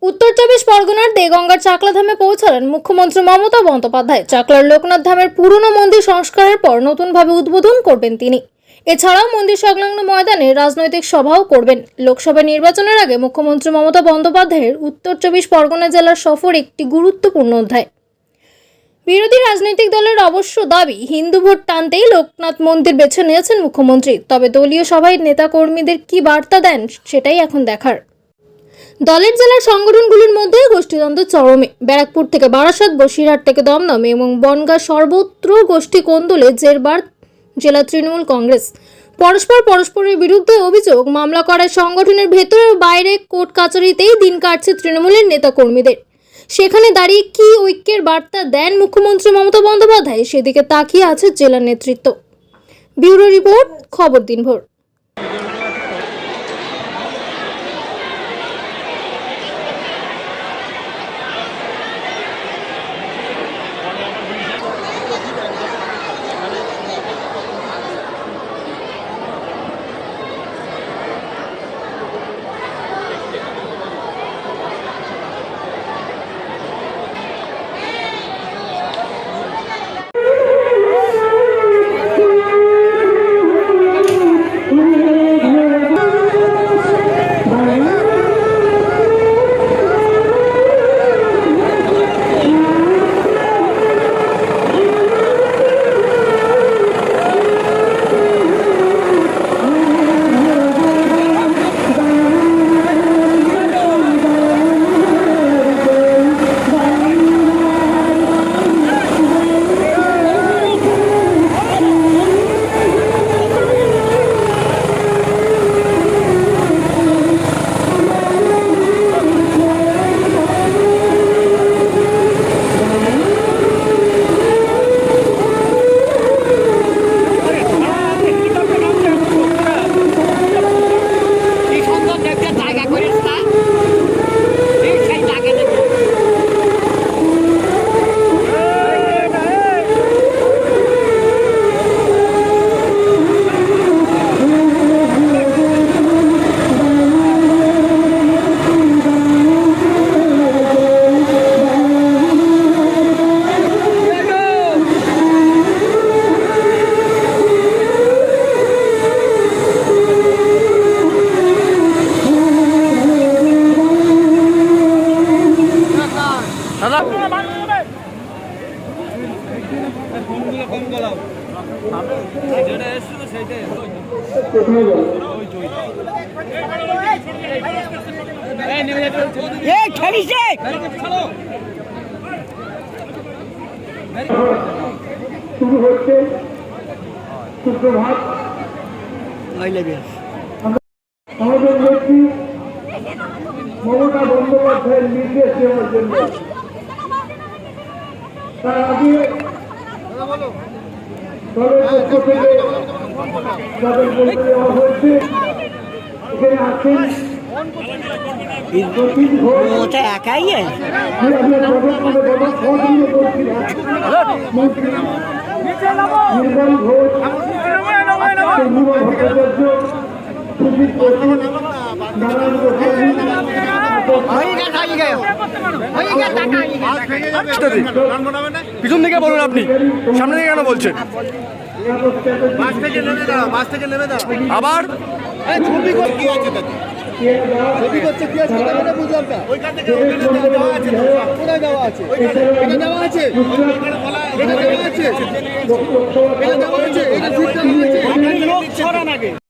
উত্তর চব্বিশ পরগনার দেগঙ্গার চাকলা ধামে পৌঁছালেন মুখ্যমন্ত্রী মমতা বন্দ্যোপাধ্যায়। চাকলার লোকনাথ ধামের পুরনো মন্দির সংস্কারের পর নতুনভাবে উদ্বোধন করবেন তিনি। এছাড়াও মন্দির সংলগ্ন ময়দানে রাজনৈতিক সভাও করবেন। লোকসভা নির্বাচনের আগে মুখ্যমন্ত্রী মমতা বন্দ্যোপাধ্যায়ের উত্তর চব্বিশ পরগনা জেলার সফর একটি গুরুত্বপূর্ণ অধ্যায়। বিরোধী রাজনৈতিক দলের অবশ্য দাবি, হিন্দু ভোট টানতেই লোকনাথ মন্দির বেছে নিয়েছেন মুখ্যমন্ত্রী। তবে দলীয় সভায় নেতাকর্মীদের কি বার্তা দেন সেটাই এখন দেখার। দলের জেলার সংগঠনগুলির মধ্যে গোষ্ঠীদ্বন্দ্ব চরমে। ব্যারাকপুর থেকে বারাসাত, বসিরহাট থেকে দমদম এবং বনগাঁ সর্বত্র গোষ্ঠী কোন্দলে জেরবার জেলা তৃণমূল কংগ্রেস। পরস্পরের বিরুদ্ধে অভিযোগ, মামলা করায় সংগঠনের ভেতরে ও বাইরে কোর্ট কাচারিতেই দিন কাটছে তৃণমূলের নেতাকর্মীদের। সেখানে দাঁড়িয়ে কি ঐক্যের বার্তা দেন মুখ্যমন্ত্রী মমতা বন্দ্যোপাধ্যায়, সেদিকে তাকিয়ে আছে জেলা নেতৃত্ব। ব্যুরো রিপোর্ট, খবর দিনভর। শুরু হচ্ছে সুপ্রভাত। আমাদের নেত্রী মমতা বন্দ্যোপাধ্যায়ের নির্দেশ দেওয়ার জন্য তার আগে দলের পক্ষ থেকে যাদের বলতে দেওয়া হয়েছে এখানে আছেন একাই নির্মল ঘোষ, ভট্টাচার্য, সুজিত বসু, নারায়ণ গোস্বামী, পিছন থেকে বলুন, আপনি সামনে থেকে কেন বলছেন? আবার ছবি করছে কি আছে বুঝলাম না। ওইখান থেকে দেওয়া আছে, কোথায় দেওয়া আছে? এটা দেওয়া আছে, এটা দেওয়া আছে, এটা দেওয়া আছে, এটা